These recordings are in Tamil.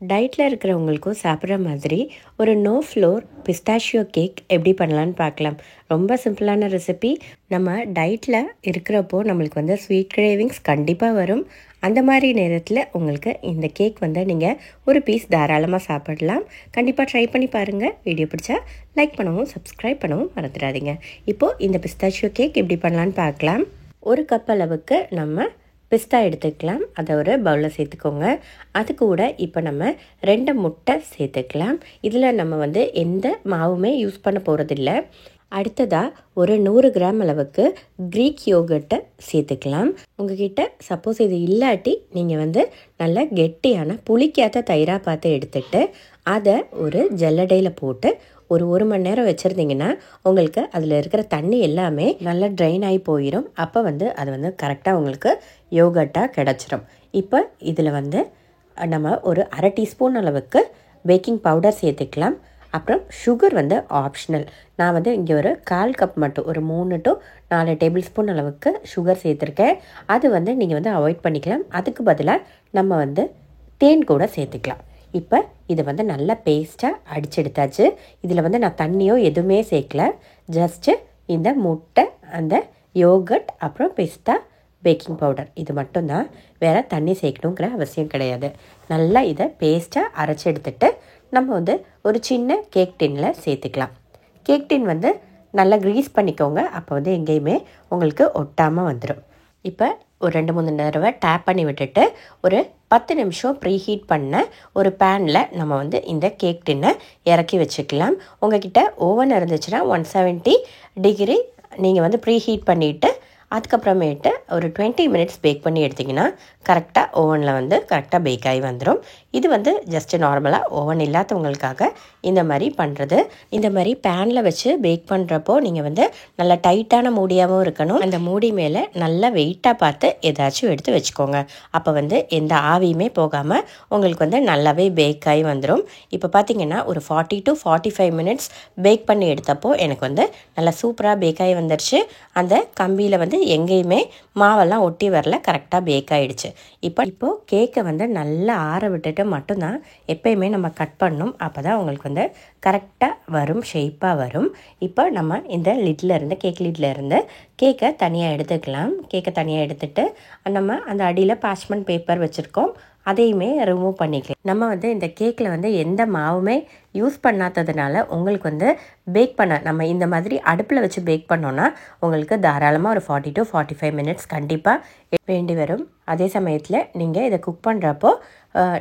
டயட்டில் இருக்கிறவங்களுக்கும் சாப்பிட்ற மாதிரி ஒரு நோ ஃப்ளோர் பிஸ்தாஷியோ கேக் எப்படி பண்ணலான்னு பார்க்கலாம். ரொம்ப சிம்பிளான ரெசிபி. நம்ம டயட்டில் இருக்கிறப்போ நம்மளுக்கு வந்து ஸ்வீட் கிரேவிங்ஸ் கண்டிப்பாக வரும். அந்த மாதிரி நேரத்தில் உங்களுக்கு இந்த கேக் வந்து நீங்கள் ஒரு பீஸ் தாராளமாக சாப்பிடலாம். கண்டிப்பாக ட்ரை பண்ணி பாருங்கள். வீடியோ பிடிச்சா லைக் பண்ணவும் சப்ஸ்கிரைப் பண்ணவும் மறந்துடாதீங்க. இப்போது இந்த பிஸ்தாஷியோ கேக் எப்படி பண்ணலான்னு பார்க்கலாம். ஒரு கப் அளவுக்கு நம்ம பிஸ்தா எடுத்துக்கலாம். அதை ஒரு பவுலில் சேர்த்துக்கோங்க. அது கூட இப்போ நம்ம 2 முட்டை சேர்த்துக்கலாம். இதில் நம்ம வந்து எந்த மாவுமே யூஸ் பண்ண போகிறதில்ல. அடுத்ததாக ஒரு 100 கிராம் அளவுக்கு க்ரீக் யோகர்ட்டை சேர்த்துக்கலாம். உங்ககிட்ட சப்போஸ் இது இல்லாட்டி நீங்கள் வந்து நல்ல கெட்டியான புளிக்காத தயிராக பார்த்து எடுத்துகிட்டு அதை ஒரு ஜல்லடையில் போட்டு ஒரு மணி நேரம் வச்சுருந்தீங்கன்னா உங்களுக்கு அதில் இருக்கிற தண்ணி எல்லாமே நல்லா ட்ரைன் ஆகி போயிடும். அப்போ வந்து அது வந்து கரெக்டாக உங்களுக்கு யோகர்ட்டாக கிடச்சிரும். இப்போ இதில் வந்து நம்ம ஒரு அரை டீஸ்பூன் அளவுக்கு பேக்கிங் பவுடர் சேர்த்துக்கலாம். அப்புறம் சுகர் வந்து ஆப்ஷனல். நான் வந்து இங்கே ஒரு 1/4 கப் மட்டும் ஒரு 3 to 4 டேபிள் ஸ்பூன் அளவுக்கு சுகர் சேர்த்துருக்கேன். அது வந்து நீங்கள் வந்து அவாய்ட் பண்ணிக்கலாம். அதுக்கு பதிலாக நம்ம வந்து தேன் கூட சேர்த்துக்கலாம். இப்போ இதை வந்து நல்லா பேஸ்ட்டாக அடித்து எடுத்தாச்சு. இதில் வந்து நான் தண்ணியோ எதுவுமே சேர்க்கல. ஜஸ்ட்டு இந்த முட்டை, அந்த யோகர்ட், அப்புறம் பிஸ்தா, பேக்கிங் பவுடர் இது மட்டும்தான். வேறு தண்ணி சேர்க்கணுங்கிற அவசியம் கிடையாது. நல்லா இதை பேஸ்ட்டாக அரைச்சி எடுத்துகிட்டு நம்ம வந்து ஒரு சின்ன கேக் டின்னில் சேர்த்துக்கலாம். கேக் டின் வந்து நல்லா க்ரீஸ் பண்ணிக்கோங்க. அப்போ வந்து எங்கேயுமே உங்களுக்கு ஒட்டாமல் வந்துடும். இப்போ ஒரு 2-3 தடவை டேப் பண்ணி விட்டுட்டு ஒரு 10 நிமிஷம் ப்ரீ ஹீட் பண்ண ஒரு பேனில் நம்ம வந்து இந்த கேக் டின்னை இறக்கி வச்சுக்கலாம். உங்கள்கிட்ட ஓவன் இருந்துச்சுன்னா 170 டிகிரி நீங்கள் வந்து ப்ரீ ஹீட் பண்ணிவிட்டு அதுக்கப்புறமேட்டு ஒரு 20 மினிட்ஸ் பேக் பண்ணி எடுத்திங்கன்னா கரெக்டாக ஓவனில் வந்து கரெக்டாக பேக் ஆகி வந்துடும். இது வந்து ஜஸ்ட்டு நார்மலாக ஓவன் இல்லாதவங்களுக்காக இந்த மாதிரி பண்ணுறது. இந்த மாதிரி பேனில் வச்சு பேக் பண்ணுறப்போ நீங்கள் வந்து நல்லா டைட்டான மூடியாகவும் இருக்கணும். அந்த மூடி மேலே நல்லா வெயிட்டாக பார்த்து ஏதாச்சும் எடுத்து வச்சுக்கோங்க. அப்போ வந்து எந்த ஆவியுமே போகாமல் உங்களுக்கு வந்து நல்லாவே பேக் ஆகி வந்துடும். இப்போ பார்த்திங்கன்னா ஒரு 40 to 45 மினிட்ஸ் பேக் பண்ணி எடுத்தப்போ எனக்கு வந்து நல்லா சூப்பராக பேக் ஆகி வந்துடுச்சு. அந்த கம்பியில் வந்து எங்கேயுமே மாவெல்லாம் ஒட்டி வரல, கரெக்டாக பேக் ஆகிடுச்சு. இப்போது கேக்கை வந்து நல்லா ஆற விட்டுட்டு மட்டும்தான் எப்போயுமே நம்ம கட் பண்ணணும். அப்போ தான் உங்களுக்கு வந்து கரெக்டாக வரும், ஷேப்பாக வரும். இப்போ நம்ம இந்த கேக் லிட்டில் இருந்து கேக்கை தனியாக எடுத்துக்கலாம். கேக்கை தனியாக எடுத்துகிட்டு நம்ம அந்த அடியில் பார்ச்மெண்ட் பேப்பர் வச்சுருக்கோம், அதையுமே ரிமூவ் பண்ணிக்கலாம். நம்ம வந்து இந்த கேக்கில் வந்து எந்த மாவுமே யூஸ் பண்ணாததுனால உங்களுக்கு வந்து பேக் பண்ண நம்ம இந்த மாதிரி அடுப்பில் வச்சு பேக் பண்ணோன்னா உங்களுக்கு தாராளமாக ஒரு 40 to 45 மினிட்ஸ் கண்டிப்பாக வேண்டி வரும். அதே சமயத்தில் நீங்கள் இதை குக் பண்ணுறப்போ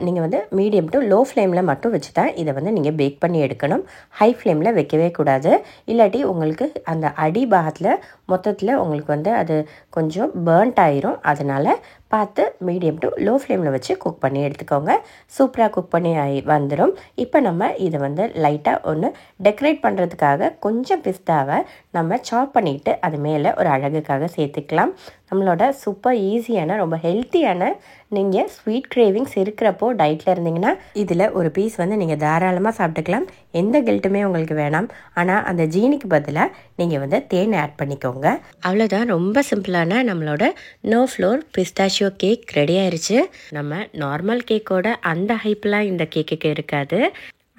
நீங்கள் வந்து மீடியம் டு லோ ஃப்ளேமில் மட்டும் வச்சு தான் இதை வந்து நீங்கள் பேக் பண்ணி எடுக்கணும். ஹை ஃப்ளேமில் வைக்கவே கூடாது. இல்லாட்டி உங்களுக்கு அந்த அடி பாகத்தில் மொத்தத்தில் உங்களுக்கு வந்து அது கொஞ்சம் பேர்ன்ட் ஆயிரும். அதனால் பார்த்து மீடியம் டு லோ ஃப்ளேமில் வச்சு குக் பண்ணி எடுத்துக்கோங்க. சூப்பராக குக் பண்ணி வந்துடும். இப்போ நம்ம இதை வந்து லைட்டாக ஒன்று டெக்கரேட் பண்ணுறதுக்காக கொஞ்சம் பிஸ்தாவை நம்ம சாப் பண்ணிவிட்டு அது மேலே ஒரு அழகுக்காக சேர்த்துக்கலாம். நம்மளோட சூப்பர் ஈஸியான ரொம்ப ஹெல்த்தியான நீங்கள் ஸ்வீட் கிரேவிங்ஸ் இருக்கிறப்போ டயட்டில் இருந்தீங்கன்னா இதில் ஒரு பீஸ் வந்து நீங்கள் தாராளமாக சாப்பிட்டுக்கலாம். எந்த கில்ட்டுமே உங்களுக்கு வேணாம். ஆனால் அந்த ஜீனிக்கு பதிலாக நீங்கள் வந்து தேன் ஆட் பண்ணிக்கோங்க. அவ்வளோதான். ரொம்ப சிம்பிளான நம்மளோட no flour pistachio cake ready ஆயிடுச்சு. நம்ம நார்மல் கேக்கோட அந்த ஹைப்லாம் இந்த கேக்குக்கு இருக்காது.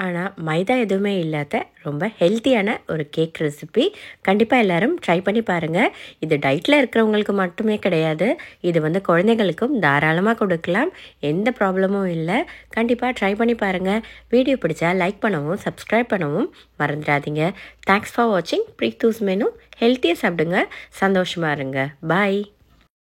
ஆனால் மைதா எதுவுமே இல்லாத ரொம்ப ஹெல்த்தியான ஒரு கேக் ரெசிபி. கண்டிப்பாக எல்லோரும் ட்ரை பண்ணி பாருங்கள். இது டயட்டில் இருக்கிறவங்களுக்கு மட்டுமே கிடையாது, இது வந்து குழந்தைங்களுக்கும் தாராளமாக கொடுக்கலாம். எந்த ப்ராப்ளமும் இல்லை. கண்டிப்பாக ட்ரை பண்ணி பாருங்கள். வீடியோ பிடிச்சா லைக் பண்ணவும் சப்ஸ்கிரைப் பண்ணவும் மறந்துடாதீங்க. தேங்க்ஸ் ஃபார் வாட்சிங். பிரீத்தூஸ் மெனு. ஹெல்த்தியாக சாப்பிடுங்க, சந்தோஷமாக இருங்க. பாய்.